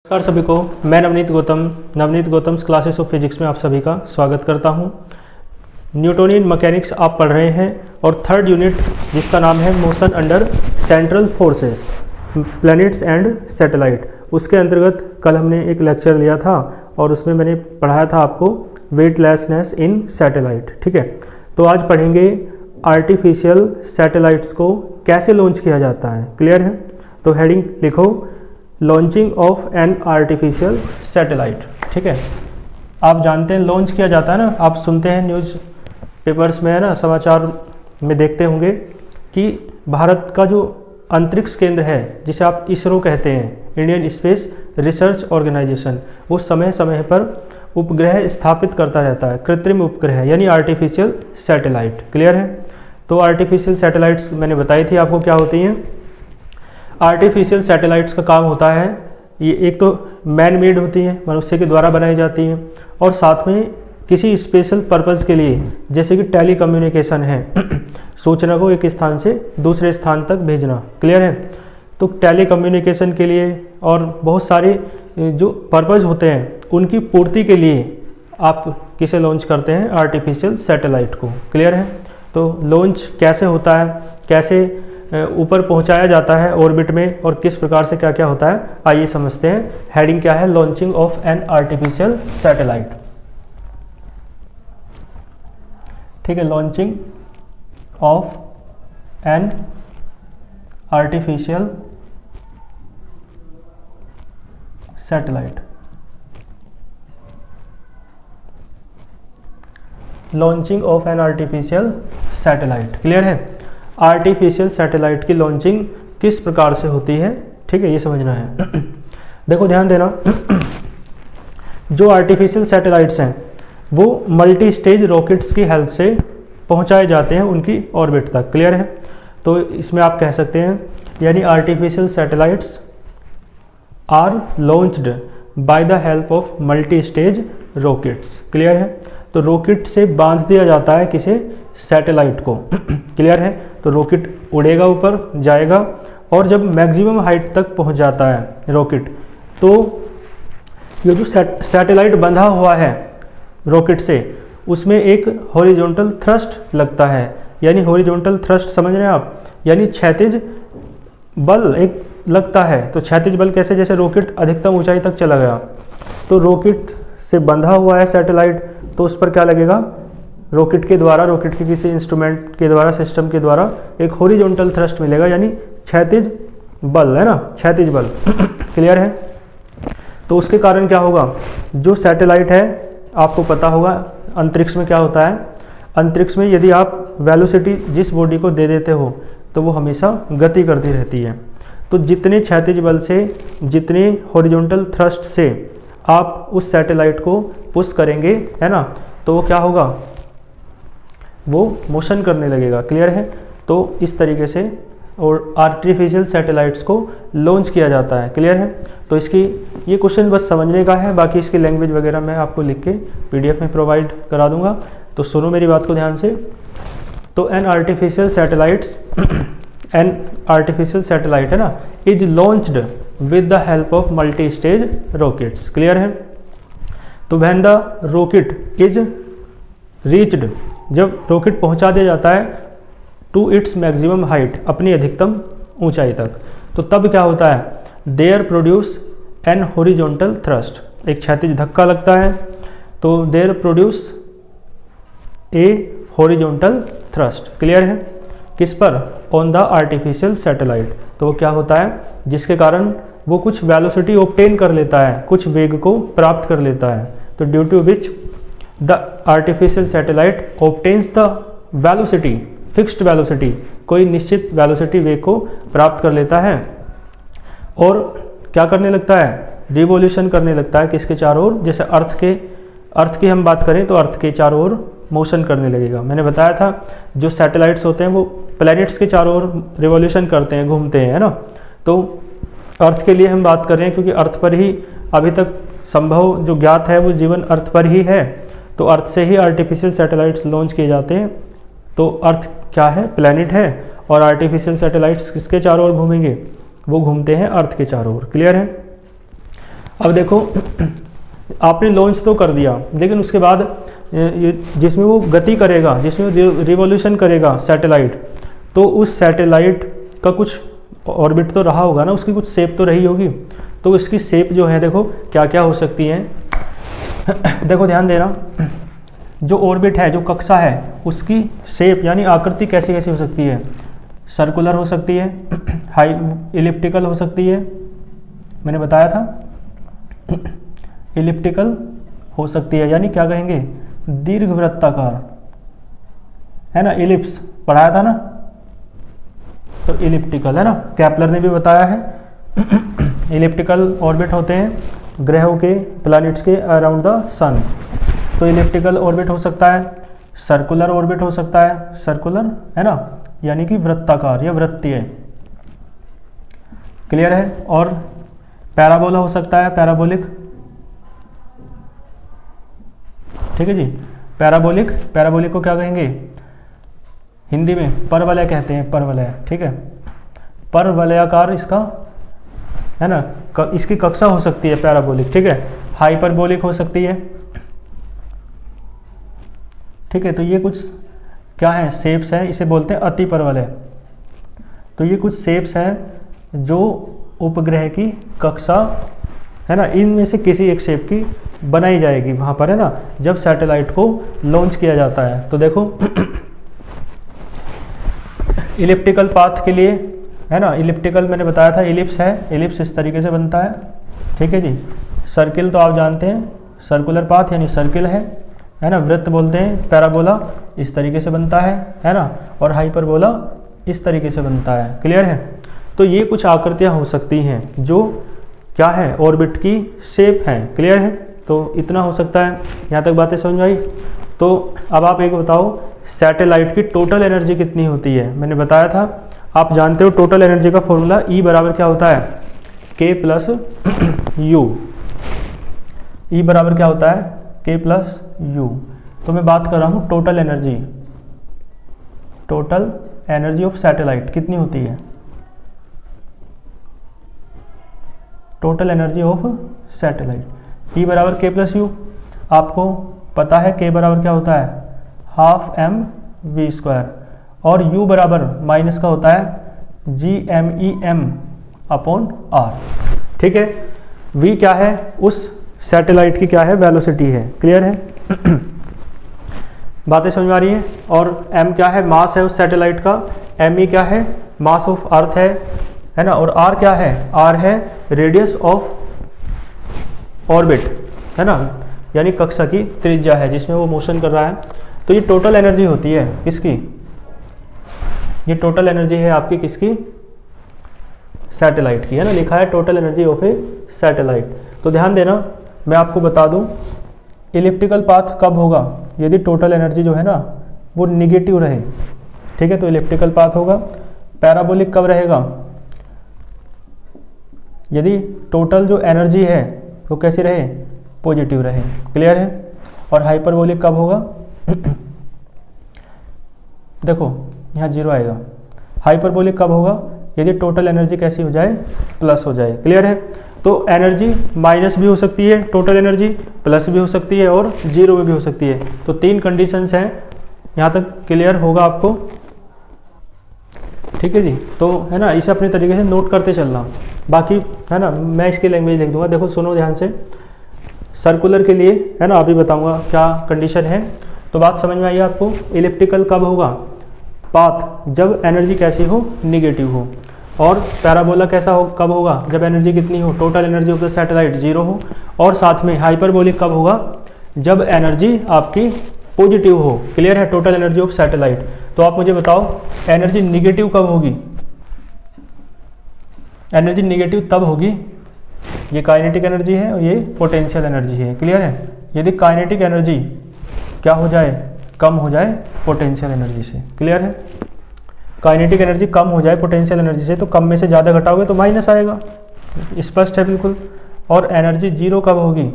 नमस्कार सभी को, मैं Navneet Gautam's classes of physics में आप सभी का स्वागत करता हूं। न्यूटोनियन मैकेनिक्स आप पढ़ रहे हैं और थर्ड यूनिट जिसका नाम है motion under central forces planets and satellite, उसके अंतर्गत कल हमने एक लेक्चर लिया था और उसमें मैंने पढ़ाया था आपको वेटलेसनेस इन सैटेलाइट। ठीक है, तो आज पढ़ेंगे आर्टिफिशियल सैटेलाइट्स को कैसे लॉन्च किया जाता है। क्लियर है? तो हेडिंग लिखो, launching of an artificial satellite. ठीक है, आप जानते हैं लॉन्च किया जाता है ना, आप सुनते हैं न्यूज़ पेपर्स में, है ना, समाचार में देखते होंगे कि भारत का जो अंतरिक्ष केंद्र है जिसे आप इसरो कहते हैं, इंडियन स्पेस रिसर्च ऑर्गेनाइजेशन, वो समय समय पर उपग्रह स्थापित करता रहता है, कृत्रिम उपग्रह यानी आर्टिफिशियल सैटेलाइट। क्लियर है? तो आर्टिफिशियल सैटेलाइट्स मैंने बताई थी आपको क्या होती हैं। आर्टिफिशियल सैटेलाइट्स का काम होता है, ये एक तो मैन मेड होती हैं, मनुष्य के द्वारा बनाई जाती हैं, और साथ में किसी स्पेशल पर्पज़ के लिए, जैसे कि टेली कम्युनिकेशन है सूचना को एक स्थान से दूसरे स्थान तक भेजना। क्लियर है? तो टेली कम्युनिकेशन के लिए और बहुत सारे जो पर्पज़ होते हैं उनकी पूर्ति के लिए आप किसे लॉन्च करते हैं? आर्टिफिशियल सैटेलाइट को। क्लियर है? तो लॉन्च कैसे होता है, कैसे ऊपर पहुंचाया जाता है ऑर्बिट में, और किस प्रकार से क्या क्या होता है, आइए समझते हैं। हेडिंग क्या है? Launching of an artificial satellite. ठीक है, launching of an artificial satellite. Launching of an artificial satellite. Clear है? आर्टिफिशियल सैटेलाइट की लॉन्चिंग किस प्रकार से होती है, ठीक है, ये समझना है। देखो ध्यान देना, जो आर्टिफिशियल सैटेलाइट्स हैं वो मल्टी स्टेज रॉकेट्स की हेल्प से पहुंचाए जाते हैं उनकी ऑर्बिट तक। क्लियर है? तो इसमें आप कह सकते हैं यानी artificial satellites are launched by the help of multi stage rockets. Clear है? तो रॉकेट से बांध दिया जाता है किसे? सैटेलाइट को। क्लियर है? तो रॉकेट उड़ेगा, ऊपर जाएगा, और जब मैक्सिमम हाइट तक पहुंच जाता है रॉकेट, तो ये जो सैटेलाइट बंधा हुआ है रॉकेट से, उसमें एक हॉरिजॉन्टल थ्रस्ट लगता है। यानी हॉरिजॉन्टल थ्रस्ट समझ रहे हैं आप, यानी क्षैतिज बल एक लगता है। तो क्षैतिज बल कैसे? जैसे रॉकेट अधिकतम ऊंचाई तक चला गया, तो रॉकेट से बंधा हुआ है सैटेलाइट, तो उस पर क्या लगेगा? रॉकेट के द्वारा, रॉकेट के किसी इंस्ट्रूमेंट के द्वारा, सिस्टम के द्वारा एक हॉरिजॉन्टल थ्रस्ट मिलेगा, यानी क्षैतिज बल, है ना, क्षैतिज बल। क्लियर है? तो उसके कारण क्या होगा? जो सैटेलाइट है, आपको पता होगा अंतरिक्ष में क्या होता है, अंतरिक्ष में यदि आप वेलोसिटी जिस बॉडी को दे देते हो तो वो हमेशा गति करती रहती है। तो जितने क्षैतिज बल से, जितने हॉरिजॉन्टल थ्रस्ट से आप उस सैटेलाइट को पुश करेंगे, है ना, तो वो क्या होगा? वो मोशन करने लगेगा। क्लियर है? तो इस तरीके से और आर्टिफिशियल सैटेलाइट्स को लॉन्च किया जाता है। क्लियर है? तो इसकी ये क्वेश्चन बस समझने का है, बाकी इसकी लैंग्वेज वगैरह मैं आपको लिख के PDF में प्रोवाइड करा दूंगा। तो सुनो मेरी बात को ध्यान से। तो एन आर्टिफिशियल सैटेलाइट है ना, is launched with the help of multi stage rockets. Clear है? तो when the rocket is reached, जब रॉकेट पहुंचा दिया जाता है टू इट्स मैक्सिमम हाइट, अपनी अधिकतम ऊंचाई तक, तो तब क्या होता है? There produce an horizontal thrust, एक क्षैतिज धक्का लगता है, तो there produce a horizontal thrust. Clear है? किस पर? On the artificial satellite. तो वो क्या होता है? जिसके कारण वो कुछ वेलोसिटी ऑब्टेन कर लेता है, कुछ वेग को प्राप्त कर लेता है। तो due to which the artificial satellite obtains the velocity, fixed velocity, कोई निश्चित वेलोसिटी वेग को प्राप्त कर लेता है, और क्या करने लगता है? रिवॉल्यूशन करने लगता है किसके चारों ओर? जैसे अर्थ की हम बात करें तो अर्थ के चारों ओर मोशन करने लगेगा। मैंने बताया था जो सैटेलाइट्स होते हैं वो प्लैनेट्स के चारों ओर रिवॉल्यूशन करते हैं, घूमते हैं, है ना। तो अर्थ के लिए हम बात कर रहे हैं क्योंकि अर्थ पर ही अभी तक संभव जो ज्ञात है वो जीवन अर्थ पर ही है, तो अर्थ से ही आर्टिफिशियल सैटेलाइट्स लॉन्च किए जाते हैं। तो अर्थ क्या है? प्लैनेट है, और आर्टिफिशियल सैटेलाइट्स किसके चारों ओर घूमेंगे? वो घूमते हैं अर्थ के चारों ओर। क्लियर है? अब देखो आपने लॉन्च तो कर दिया, लेकिन उसके बाद जिसमें वो गति करेगा, जिसमें रिवॉल्यूशन करेगा सैटेलाइट, तो उस सैटेलाइट का कुछ ऑर्बिट तो रहा होगा ना, उसकी कुछ शेप तो रही होगी। तो इसकी शेप जो है देखो क्या क्या हो सकती है। देखो ध्यान देना, जो ऑर्बिट है, जो कक्षा है, उसकी शेप यानी आकृति कैसी कैसी हो सकती है। सर्कुलर हो सकती है, हाई इलिप्टिकल हो सकती है, मैंने बताया था इलिप्टिकल हो सकती है, यानी क्या कहेंगे, दीर्घवृत्ताकार, है ना, इलिप्स पढ़ाया था ना, तो इलिप्टिकल है ना, केपलर ने भी बताया है। इलिप्टिकल ऑर्बिट होते हैं ग्रहों के, प्लैनेट्स के अराउंड द सन। तो इलिप्टिकल ऑर्बिट हो सकता है, सर्कुलर ऑर्बिट हो सकता है, सर्कुलर है ना, यानी कि वृत्ताकार या वृत्तीय, क्लियर है। और पैराबोला हो सकता है, पैराबोलिक, ठीक है जी, पैराबोलिक, पैराबोलिक को क्या कहेंगे हिंदी में, परवलय कहते हैं, परवलय, ठीक है, परवलयाकार इसका है ना, इसकी कक्षा हो सकती है पैराबोलिक, ठीक है। हाइपरबोलिक हो सकती है, ठीक है। तो ये कुछ क्या है, शेप्स है, इसे बोलते हैं अति परवलय। तो ये कुछ शेप्स हैं जो उपग्रह की कक्षा है ना, इनमें से किसी एक शेप की बनाई जाएगी वहाँ पर, है ना, जब सैटेलाइट को लॉन्च किया जाता है। तो देखो इलिप्टिकल पाथ के लिए है ना, इलिप्टिकल मैंने बताया था, इलिप्स है, इलिप्स इस तरीके से बनता है, ठीक है जी। सर्किल तो आप जानते हैं, सर्कुलर पाथ यानी सर्किल है ना, वृत्त बोलते हैं, पैराबोला इस तरीके से बनता है ना, और हाइपरबोला इस तरीके से बनता है, क्लियर है। तो ये कुछ आकृतियाँ हो सकती हैं जो क्या है, ऑर्बिट की शेप है, क्लियर है। तो इतना हो सकता है, यहाँ तक बातें समझ आई। तो अब आप एक बताओ, सैटेलाइट की टोटल एनर्जी कितनी होती है। मैंने बताया था, आप जानते हो टोटल एनर्जी का फॉर्मूला E बराबर क्या होता है, K प्लस U। E बराबर क्या होता है, K प्लस U। तो मैं बात कर रहा हूँ total energy, total energy of satellite कितनी होती है, total energy of satellite. E बराबर K प्लस U, आपको पता है K बराबर क्या होता है, हाफ mv², और U बराबर माइनस का होता है Gmem/r, ठीक है। V क्या है, उस सैटेलाइट की क्या है, वेलोसिटी है, क्लियर है। बातें समझ में आ रही हैं। और M क्या है, मास है उस सैटेलाइट का, Me क्या है, मास ऑफ अर्थ है ना, और R क्या है, R है रेडियस ऑफ ऑर्बिट, है ना, यानी कक्षा की त्रिज्या है जिसमें वो मोशन कर रहा है। तो ये टोटल एनर्जी होती है किसकी, ये टोटल एनर्जी है आपकी किसकी, सैटेलाइट की, है ना, लिखा है total energy of A satellite. तो ध्यान देना, मैं आपको बता दूं इलिप्टिकल पाथ कब होगा, यदि टोटल एनर्जी जो है ना वो निगेटिव रहे, ठीक है, तो इलिप्टिकल पाथ होगा। पैराबोलिक कब रहेगा, यदि टोटल जो एनर्जी है वो कैसी रहे, पॉजिटिव रहे, क्लियर है। और हाइपरबोलिक कब होगा, देखो यहाँ 0 आएगा। हाइपरबोलिक कब होगा, यदि टोटल एनर्जी कैसी हो जाए, प्लस हो जाए, क्लियर है। तो एनर्जी माइनस भी हो सकती है, टोटल एनर्जी प्लस भी हो सकती है, और 0 में भी हो सकती है। तो 3 कंडीशंस हैं, यहाँ तक क्लियर होगा आपको, ठीक है जी। तो है ना, इसे अपने तरीके से नोट करते चलना, बाकी है ना मैं इसकी लैंग्वेज लिख दूंगा। देखो सुनो ध्यान से, सर्कुलर के लिए है ना अभी बताऊंगा क्या कंडीशन है। तो बात समझ में आई आपको। इलिप्टिकल कब होगा, पाथ जब एनर्जी कैसी हो, निगेटिव हो। और पैराबोला कैसा हो, कब होगा, जब एनर्जी कितनी हो, total energy of the satellite 0 हो। और साथ में हाइपरबोलिक कब होगा, जब एनर्जी आपकी पॉजिटिव हो, क्लियर है, टोटल एनर्जी ऑफ सैटेलाइट। तो आप मुझे बताओ एनर्जी निगेटिव कब होगी, एनर्जी निगेटिव तब होगी, ये काइनेटिक एनर्जी है और ये पोटेंशियल एनर्जी है, क्लियर है। यदि काइनेटिक एनर्जी क्या हो जाए, कम हो जाए पोटेंशियल एनर्जी से, क्लियर है। काइनेटिक एनर्जी कम हो जाए पोटेंशियल एनर्जी से, तो कम में से ज़्यादा घटाओगे तो माइनस आएगा, स्पष्ट है बिल्कुल। और एनर्जी 0 कब होगी,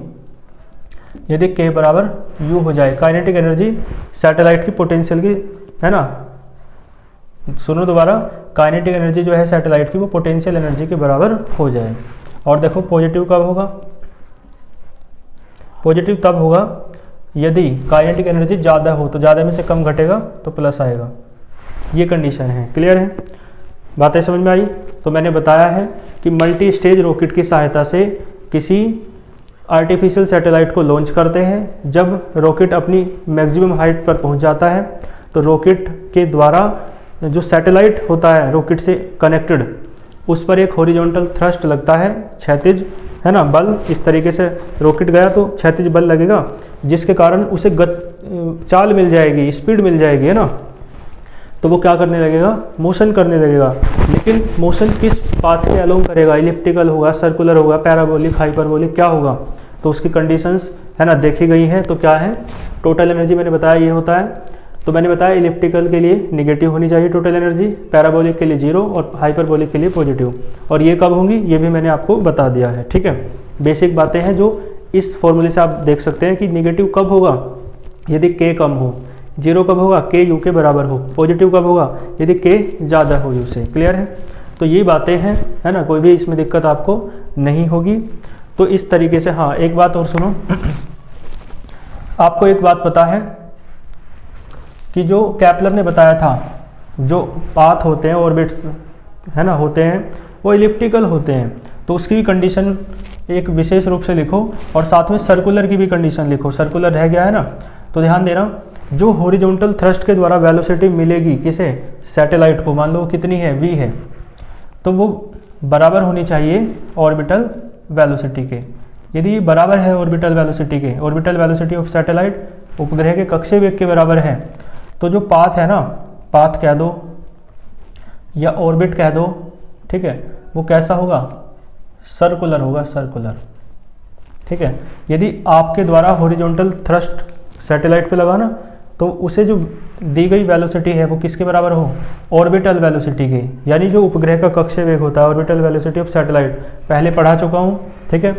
यदि K बराबर U हो जाए, काइनेटिक एनर्जी सैटेलाइट की पोटेंशियल की, है ना, सुनो दोबारा, काइनेटिक एनर्जी जो है सैटेलाइट की वो पोटेंशियल एनर्जी के बराबर हो जाए। और देखो पॉजिटिव कब होगा, पॉजिटिव तब होगा यदि काइनेटिक एनर्जी ज़्यादा हो, तो ज़्यादा में से कम घटेगा तो प्लस आएगा। ये कंडीशन है। क्लियर है? बातें समझ में आई? तो मैंने बताया है कि मल्टी स्टेज रॉकेट की सहायता से किसी आर्टिफिशियल सैटेलाइट को लॉन्च करते हैं। जब रॉकेट अपनी मैक्सिमम हाइट पर पहुंच जाता है तो रॉकेट के द्वारा जो सैटेलाइट होता है रॉकेट से कनेक्टेड, उस पर एक हॉरिजॉन्टल थ्रस्ट लगता है, क्षैतिज, है ना, बल। इस तरीके से रॉकेट गया तो क्षैतिज बल लगेगा, जिसके कारण उसे चाल मिल जाएगी, स्पीड मिल जाएगी, है ना। तो वो क्या करने लगेगा? मोशन करने लगेगा। लेकिन मोशन किस पाथ के अलोंग करेगा? इलिप्टिकल होगा, सर्कुलर होगा, पैराबोलिक, हाइपरबोलिक, क्या होगा? तो उसकी कंडीशंस, है ना, देखी गई हैं। तो क्या है? टोटल एनर्जी मैंने बताया ये होता है। तो मैंने बताया इलिप्टिकल के लिए नेगेटिव होनी चाहिए टोटल एनर्जी, पैराबोलिक के लिए 0 और हाइपरबोलिक के लिए पॉजिटिव। और ये कब होंगी ये भी मैंने आपको बता दिया है। ठीक है, बेसिक बातें हैं जो इस फॉर्मूले से आप देख सकते हैं कि नेगेटिव कब होगा? यदि k कम हो। 0 कब होगा? k u के बराबर हो। पॉजिटिव कब होगा? यदि k ज़्यादा हो u से। क्लियर है? तो ये बातें हैं, है ना, कोई भी इसमें दिक्कत आपको नहीं होगी। तो इस तरीके से, हाँ एक बात और सुनो, आपको एक बात पता है कि जो कैपलर ने बताया था, जो पाथ होते हैं, ऑर्बिट्स, है ना, होते हैं, वो इलिप्टिकल होते हैं। तो उसकी भी कंडीशन एक विशेष रूप से लिखो और साथ में सर्कुलर की भी कंडीशन लिखो। सर्कुलर रह गया है ना, तो ध्यान देना, जो हॉरिजॉन्टल थ्रस्ट के द्वारा वेलोसिटी मिलेगी किसे? सैटेलाइट को। मान लो कितनी है? v है, तो वो बराबर होनी चाहिए ऑर्बिटल वेलोसिटी के। यदि ये बराबर है ऑर्बिटल वेलोसिटी के, ऑर्बिटल वेलोसिटी ऑफ सैटेलाइट उपग्रह के कक्षीय वेग के बराबर है, तो जो पाथ है ना, पाथ कह दो या ऑर्बिट कह दो, ठीक है, वो कैसा होगा? सर्कुलर होगा, सर्कुलर। ठीक है, यदि आपके द्वारा हॉरिजॉन्टल थ्रस्ट सैटेलाइट पे लगा ना, तो उसे जो दी गई वेलोसिटी है वो किसके बराबर हो? ऑर्बिटल वेलोसिटी के। यानी जो उपग्रह का कक्षीय वेग होता है, ऑर्बिटल वेलोसिटी ऑफ सैटेलाइट, पहले पढ़ा चुका हूँ। ठीक है,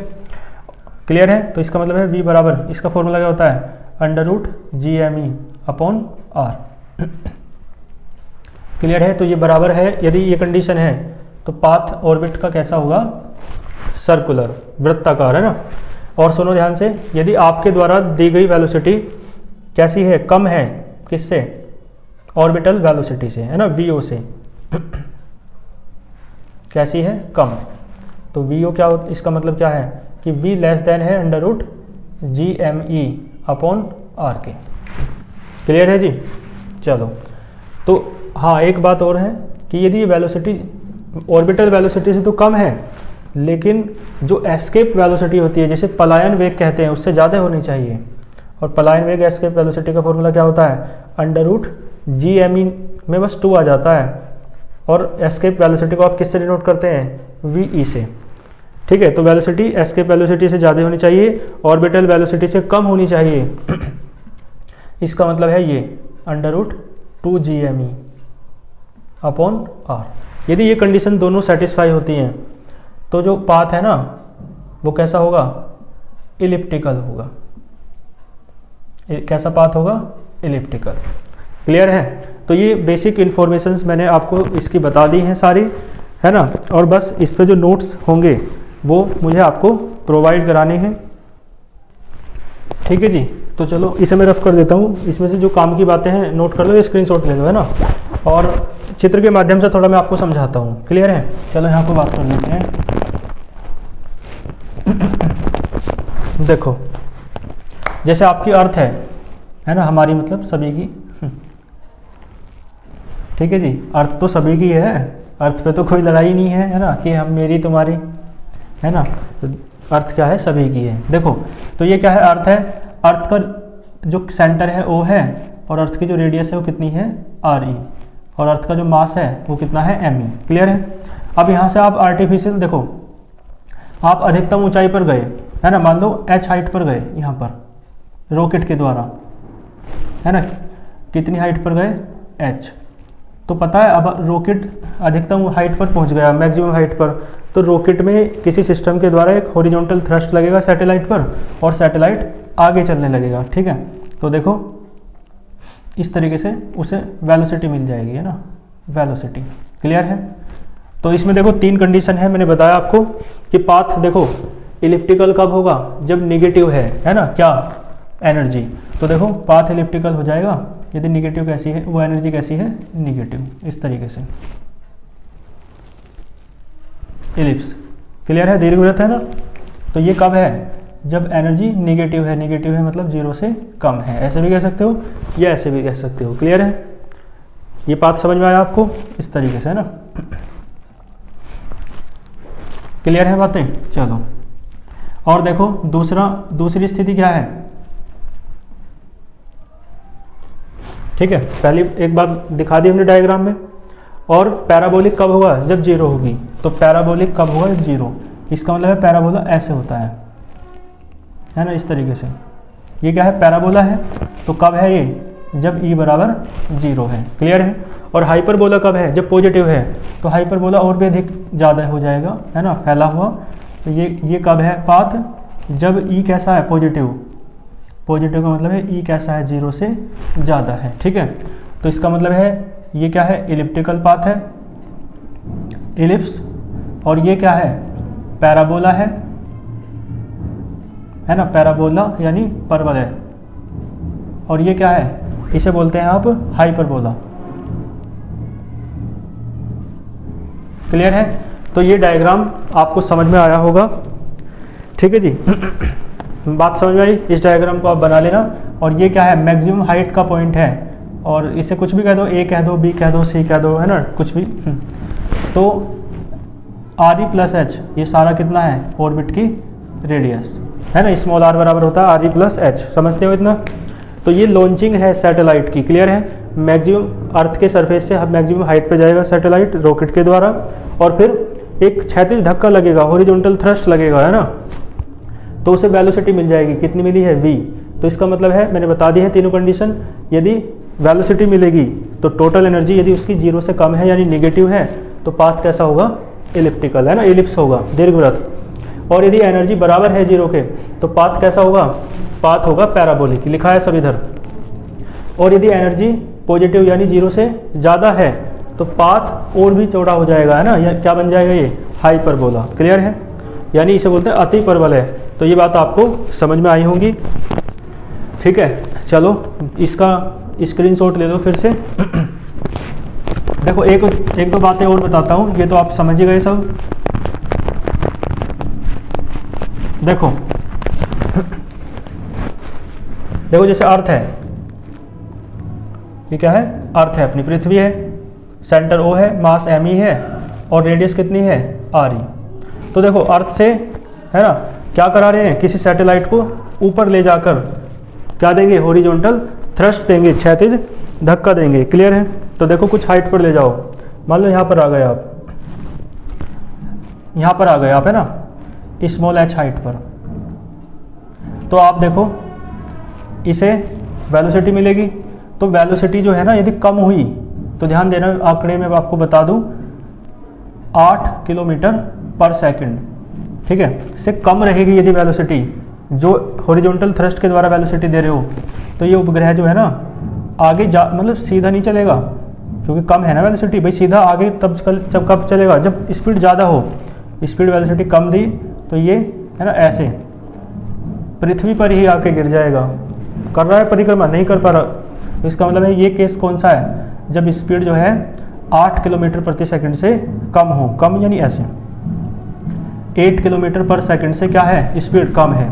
क्लियर है? तो इसका मतलब है v बराबर, इसका फॉर्मूला क्या होता है? √GME/r। क्लियर है? तो ये बराबर है। यदि ये कंडीशन है तो पाथ ऑर्बिट का कैसा होगा? सर्कुलर, वृत्ताकार, है ना। और सुनो ध्यान से, यदि आपके द्वारा दी गई वेलोसिटी कैसी है? कम है। किससे? ऑर्बिटल वेलोसिटी से, है ना, vo से। कैसी है? कम। तो vo क्या हो, इसका मतलब क्या है कि v लेस देन है √GME/r के। क्लियर है जी? चलो, तो हाँ एक बात और है कि यदि ये वेलोसिटी ऑर्बिटल वेलोसिटी से तो कम है, लेकिन जो एस्केप वेलोसिटी होती है, जिसे पलायन वेग कहते हैं, उससे ज़्यादा होनी चाहिए। और पलायन वेग एस्केप वेलोसिटी का फॉर्मूला क्या होता है? √GME में बस 2 आ जाता है। और एस्केप वेलोसिटी को आप किससे डिनोट करते हैं? VE से। ठीक है, तो वेलोसिटी एस्केप वेलोसिटी से ज़्यादा होनी चाहिए, ऑर्बिटल वेलोसिटी से कम होनी चाहिए। इसका मतलब है ये √2GME/r। यदि ये कंडीशन दोनों सेटिस्फाई होती हैं तो जो पाथ है ना, वो कैसा होगा? इलिप्टिकल होगा। कैसा पाथ होगा? इलिप्टिकल। क्लियर है? तो ये बेसिक इन्फॉर्मेशंस मैंने आपको इसकी बता दी हैं सारी, है ना। और बस इस पे जो नोट्स होंगे वो मुझे आपको प्रोवाइड कराने हैं। ठीक है जी, तो चलो इसे मैं रफ कर देता हूँ। इसमें से जो काम की बातें हैं नोट कर लो, स्क्रीनशॉट ले लो, है ना। और चित्र के माध्यम से थोड़ा मैं आपको समझाता हूँ। क्लियर है? चलो यहाँ पर बात कर लेते हैं। देखो, जैसे आपकी अर्थ है ना, हमारी मतलब सभी की। ठीक है जी, अर्थ तो सभी की है, अर्थ पे तो कोई लड़ाई नहीं है ना, कि हम मेरी तुम्हारी, है ना। तो अर्थ क्या है? सभी की है। देखो, तो ये क्या है? अर्थ है। अर्थ का जो सेंटर है O है, और अर्थ की जो रेडियस है वो कितनी है? RE। और अर्थ का जो मास है वो कितना है? ME। क्लियर है? अब यहाँ से आप आर्टिफिशियल, देखो आप अधिकतम ऊंचाई पर गए, है ना, मान लो h हाइट पर गए, यहाँ पर रॉकेट के द्वारा, है ना, कितनी हाइट पर गए? h। तो पता है अब रॉकेट अधिकतम हाइट पर पहुंच गया, मैक्सिमम हाइट पर, तो रॉकेट में किसी सिस्टम के द्वारा एक हॉरिजॉन्टल थ्रस्ट लगेगा सैटेलाइट पर, और सैटेलाइट आगे चलने लगेगा। ठीक है, तो देखो इस तरीके से उसे वेलोसिटी मिल जाएगी, है ना, वेलोसिटी। क्लियर है? तो इसमें देखो 3 कंडीशन है, मैंने बताया आपको कि पाथ, देखो इलिप्टिकल कब होगा, जब निगेटिव है ना क्या, एनर्जी। तो देखो पाथ इलिप्टिकल हो जाएगा यदि निगेटिव कैसी है, वो एनर्जी कैसी है, निगेटिव, इस तरीके से इलिप्स। क्लियर है, दीर्घवृत्त है ना। तो ये कब है, जब एनर्जी निगेटिव है, निगेटिव है मतलब 0 से कम है, ऐसे भी कह सकते हो या ऐसे भी कह सकते हो। क्लियर है, ये पाथ समझ में आया आपको, इस तरीके से है ना। क्लियर है बातें, चलो। और देखो दूसरी स्थिति क्या है, ठीक है, पहली एक बार दिखा दी हमने डायग्राम में। और पैराबोलिक कब होगा, जब 0 होगी। तो पैराबोलिक कब होगा, 0। इसका मतलब है पैराबोला ऐसे होता है ना, इस तरीके से। ये क्या है, पैराबोला है। तो कब है ये, जब ई बराबर 0 है। क्लियर है। और हाइपरबोला कब है, जब पॉजिटिव है। तो हाइपरबोला और भी अधिक ज़्यादा हो जाएगा, है ना, फैला हुआ। तो ये कब है पाथ, जब ई कैसा है, पॉजिटिव। पॉजिटिव का मतलब है ई कैसा है, 0 से ज़्यादा है। ठीक है, तो इसका मतलब है ये क्या है, इलिप्टिकल पाथ है, इलिप्स। और ये क्या है, पैराबोला है ना, पैराबोला यानी परवल है। और ये क्या है, इसे बोलते हैं आप हाइपरबोला। क्लियर है। तो ये डायग्राम आपको समझ में आया होगा, ठीक है जी। बात समझ में आई, इस डायग्राम को आप बना लेना। और ये क्या है, मैक्सिमम हाइट का पॉइंट है। और इसे कुछ भी कह दो, ए कह दो, बी कह दो, सी कह दो, है ना, कुछ भी। तो आर ई प्लस एच, ये सारा कितना है, ऑर्बिट की रेडियस, है ना, स्मॉल आर बराबर होता है आर ई प्लस एच। समझते हो इतना। तो ये लॉन्चिंग है सैटेलाइट की। क्लियर है। मैक्सिमम अर्थ के सरफेस से मैक्सिमम हाइट पे जाएगा सैटेलाइट रॉकेट के द्वारा। और फिर एक क्षैतिज धक्का लगेगा, हॉरिजॉन्टल थ्रस्ट लगेगा, है ना। तो उसे वेलोसिटी मिल जाएगी, कितनी मिली है, v। तो इसका मतलब है, मैंने बता दी है तीनों कंडीशन। यदि वेलोसिटी मिलेगी तो टोटल एनर्जी यदि उसकी 0 से कम है यानी निगेटिव है, तो पाथ कैसा होगा, इलिप्टिकल, है ना, इलिप्स होगा, दीर्घवृत्त। और यदि एनर्जी बराबर है 0 के, तो पाथ कैसा होगा, पाथ होगा पैराबोलिक, लिखा है सब इधर। और यदि एनर्जी पॉजिटिव यानी 0 से ज़्यादा है, तो पाथ और भी चौड़ा हो जाएगा, है ना, या क्या बन जाएगा, ये हाइपरबोला। क्लियर है, यानी इसे बोलते हैं अति परबल है। तो ये बात आपको समझ में आई होंगी, ठीक है। चलो इसका स्क्रीनशॉट ले लो फिर से। देखो एक दो बातें और बताता हूँ, ये तो आप समझ ही गए सब। देखो जैसे अर्थ है, ये क्या है, अर्थ है, अपनी पृथ्वी है, सेंटर O है, मास me है, और रेडियस कितनी है, re। तो देखो अर्थ से, है ना, क्या करा रहे हैं, किसी सैटेलाइट को ऊपर ले जाकर क्या देंगे, हॉरिजॉन्टल थ्रस्ट देंगे, क्षैतिज धक्का देंगे। क्लियर है। तो देखो कुछ हाइट पर ले जाओ, मान लो यहाँ पर आ गए आप, यहाँ पर आ गए आप, है ना, स्मॉल h हाइट पर। तो आप देखो इसे वेलोसिटी मिलेगी। तो वेलोसिटी जो है ना, यदि कम हुई तो ध्यान देना, आंकड़े में आपको बता दूं 8 किलोमीटर पर सेकंड, ठीक है, से कम रहेगी यदि वेलोसिटी, जो हॉरिजॉन्टल थ्रस्ट के द्वारा वेलोसिटी दे रहे हो, तो ये उपग्रह जो है ना आगे मतलब सीधा नहीं चलेगा, क्योंकि कम है ना वेलोसिटी। भाई सीधा आगे तब कब चलेगा, जब स्पीड ज़्यादा हो। स्पीड वेलोसिटी कम दी तो ये, है ना, ऐसे पृथ्वी पर ही आके गिर जाएगा। कर रहा है परिक्रमा, नहीं कर पा रहा। इसका मतलब है ये केस कौन सा है, जब स्पीड जो है 8 किलोमीटर प्रति सेकंड से कम हो। कम यानी ऐसे 8 किलोमीटर पर सेकंड से क्या है, स्पीड कम है।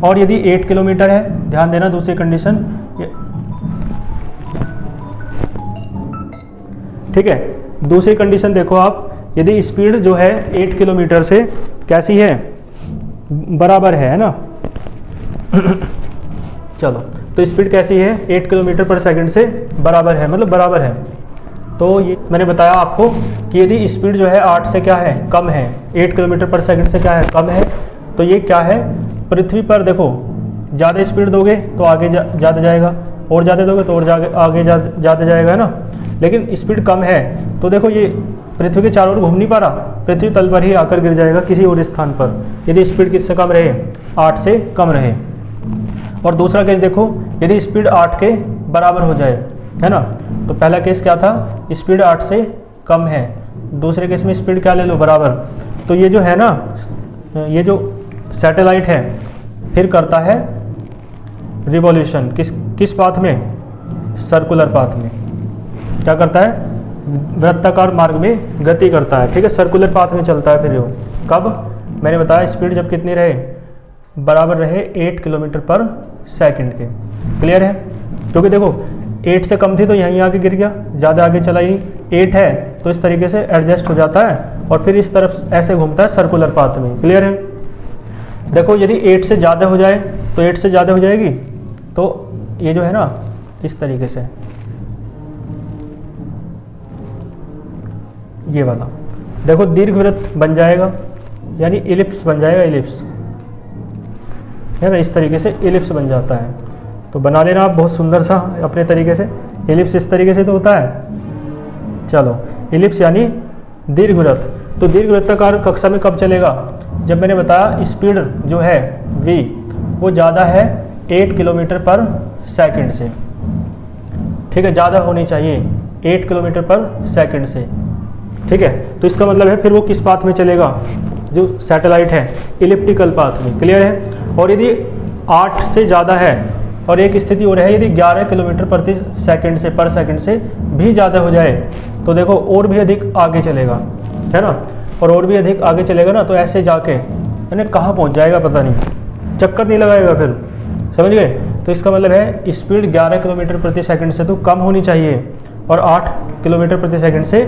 और यदि 8 किलोमीटर है, ध्यान देना दूसरी कंडीशन, ठीक है, दूसरी कंडीशन देखो आप, यदि स्पीड जो है 8 किलोमीटर से कैसी है, बराबर है ना। चलो, तो स्पीड कैसी है, 8 किलोमीटर पर सेकंड से बराबर है, मतलब बराबर है। तो ये मैंने बताया आपको कि यदि स्पीड जो है 8 से क्या है, कम है, 8 किलोमीटर पर सेकंड से क्या है, कम है, तो ये क्या है, पृथ्वी पर देखो ज़्यादा स्पीड दोगे तो आगे ज़्यादा जाएगा, और ज़्यादा दोगे तो और आगे ज़्यादा जाएगा, है ना। लेकिन स्पीड कम है तो देखो ये पृथ्वी के चारों ओर घूम नहीं पा रहा, पृथ्वी तल पर ही आकर गिर जाएगा किसी और स्थान पर, यदि स्पीड किससे कम रहे, 8 से कम रहे। और दूसरा केस देखो, यदि स्पीड 8 के बराबर हो जाए, है ना। तो पहला केस क्या था, स्पीड 8 से कम है, दूसरे केस में स्पीड क्या ले लो, बराबर। तो ये जो है ना, ये जो सैटेलाइट है फिर करता है रिवॉल्यूशन किस पाथ में, सर्कुलर पाथ में। क्या करता है, वृत्ताकार मार्ग में गति करता है, ठीक है, सर्कुलर पाथ में चलता है। फिर वो कब, मैंने बताया स्पीड जब कितनी रहे, बराबर रहे 8 किलोमीटर पर सेकंड के। क्लियर है, क्योंकि देखो 8 से कम थी तो यहीं आके गिर गया, ज़्यादा आगे चला ही नहीं। 8 है तो इस तरीके से एडजस्ट हो जाता है और फिर इस तरफ ऐसे घूमता है सर्कुलर पाथ में। क्लियर है, देखो यदि 8 से ज़्यादा हो जाए तो 8 से ज़्यादा हो जाएगी तो ये जो है ना इस तरीके से, ये वाला देखो दीर्घवृत्त बन जाएगा, यानी इलिप्स बन जाएगा, इलिप्स है ना, इस तरीके से इलिप्स बन जाता है। तो बना लेना आप बहुत सुंदर सा अपने तरीके से। इलिप्स इस तरीके से तो होता है। चलो, इलिप्स यानी दीर्घवृत्त। तो दीर्घवृत्ताकार कक्षा में कब चलेगा, जब मैंने बताया स्पीड जो है v वो ज़्यादा है 8 किलोमीटर पर सेकंड से, ठीक है, ज़्यादा होनी चाहिए 8 किलोमीटर पर सेकंड से, ठीक है। तो इसका मतलब है फिर वो किस पाथ में चलेगा, जो सैटेलाइट है, इलिप्टिकल पाथ में। क्लियर है, और यदि 8 से ज़्यादा है और एक स्थिति और है यदि 11 किलोमीटर प्रति सेकंड से पर सेकंड से भी ज़्यादा हो जाए तो देखो और भी अधिक आगे चलेगा, है ना, और भी अधिक आगे चलेगा ना, तो ऐसे जाके यानी कहाँ पहुँच जाएगा पता नहीं, चक्कर नहीं लगाएगा फिर, समझ गए। तो इसका मतलब है स्पीड 11 किलोमीटर प्रति सेकंड से तो कम होनी चाहिए और 8 किलोमीटर प्रति सेकंड से,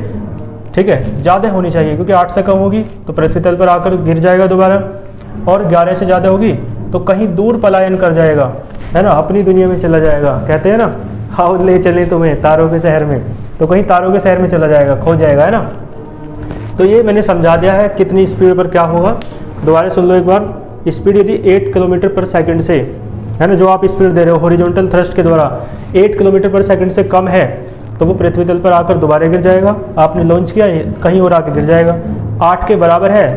ठीक है, ज़्यादा होनी चाहिए, क्योंकि 8 से कम होगी तो पृथ्वी तल पर आकर गिर जाएगा दोबारा, और 11 से ज़्यादा होगी तो कहीं दूर पलायन कर जाएगा, है ना, अपनी दुनिया में चला जाएगा। कहते हैं ना, हाउ ले चले तुम्हें तारों के शहर में, तो कहीं तारों के शहर में चला जाएगा, खो जाएगा, है ना। तो ये मैंने समझा दिया है कितनी स्पीड पर क्या होगा। दोबारा सुन लो एक बार। स्पीड यदि 8 किलोमीटर पर सेकंड से, है ना, जो आप स्पीड दे रहे हो हॉरिजॉन्टल थ्रस्ट के द्वारा 8 किलोमीटर पर सेकंड से कम है तो वो पृथ्वी तल पर आकर दोबारा गिर जाएगा। आपने लॉन्च किया कहीं और आकर गिर जाएगा। 8 के बराबर है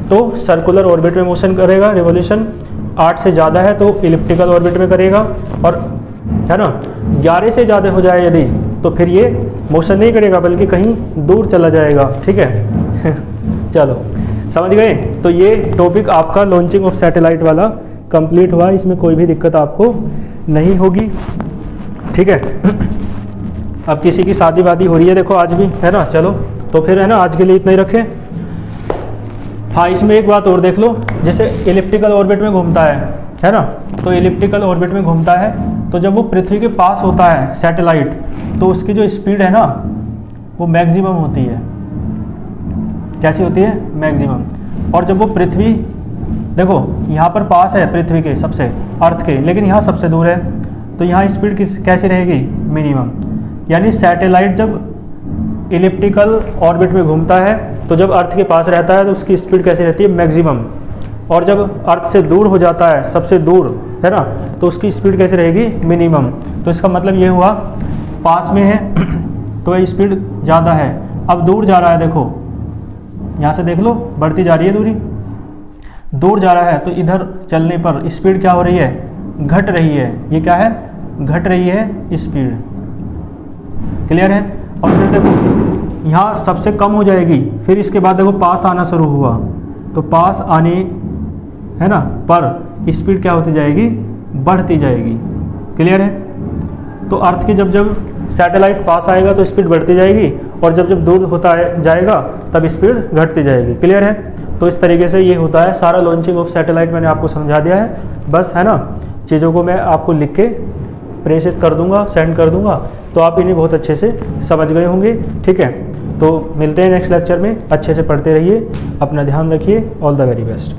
तो सर्कुलर ऑर्बिट में मोशन करेगा, रिवॉल्यूशन। 8 से ज़्यादा है तो इलिप्टिकल ऑर्बिट में करेगा, और है ना 11 से ज़्यादा हो जाए यदि तो फिर ये मोशन नहीं करेगा बल्कि कहीं दूर चला जाएगा, ठीक है। चलो समझ गए। तो ये टॉपिक आपका लॉन्चिंग ऑफ सैटेलाइट वाला कंप्लीट हुआ, इसमें कोई भी दिक्कत आपको नहीं होगी, ठीक है। अब किसी की शादी वादी हो रही है देखो आज भी, है ना, चलो तो फिर है ना आज के लिए इतना ही रखें। हाँ, इसमें एक बात और देख लो, जैसे इलिप्टिकल ऑर्बिट में घूमता है ना, तो इलिप्टिकल ऑर्बिट में घूमता है तो जब वो पृथ्वी के पास होता है सैटेलाइट तो उसकी जो स्पीड है ना वो मैक्सिमम होती है। कैसी होती है, मैक्सिमम। और जब वो पृथ्वी, देखो यहाँ पर पास है पृथ्वी के सबसे, अर्थ के, लेकिन यहाँ सबसे दूर है तो यहाँ स्पीड कैसी रहेगी, मिनिमम। यानी सैटेलाइट जब इलिप्टिकल ऑर्बिट में घूमता है तो जब अर्थ के पास रहता है तो उसकी स्पीड कैसी रहती है, मैक्सिमम। और जब अर्थ से दूर हो जाता है, सबसे दूर, है ना, तो उसकी स्पीड कैसी रहेगी, मिनिमम। तो इसका मतलब ये हुआ पास में है तो ये स्पीड ज़्यादा है, अब दूर जा रहा है, देखो यहाँ से देख लो बढ़ती जा रही है दूरी, दूर जा रहा है तो इधर चलने पर स्पीड क्या हो रही है, घट रही है। ये क्या है, घट रही है स्पीड। क्लियर है। और फिर देखो यहाँ सबसे कम हो जाएगी, फिर इसके बाद देखो पास आना शुरू हुआ तो पास आने, है ना, पर स्पीड क्या होती जाएगी, बढ़ती जाएगी। क्लियर है। तो अर्थ की जब जब सैटेलाइट पास आएगा तो स्पीड बढ़ती जाएगी और जब जब दूर होता जाएगा तब स्पीड घटती जाएगी। क्लियर है। तो इस तरीके से ये होता है सारा लॉन्चिंग ऑफ सैटेलाइट, मैंने आपको समझा दिया है बस, है ना। चीज़ों को मैं आपको लिख के प्रेषित कर दूंगा, सेंड कर दूंगा, तो आप इन्हें बहुत अच्छे से समझ गए होंगे। ठीक है, तो मिलते हैं नेक्स्ट लेक्चर में। अच्छे से पढ़ते रहिए, अपना ध्यान रखिए। All the very best.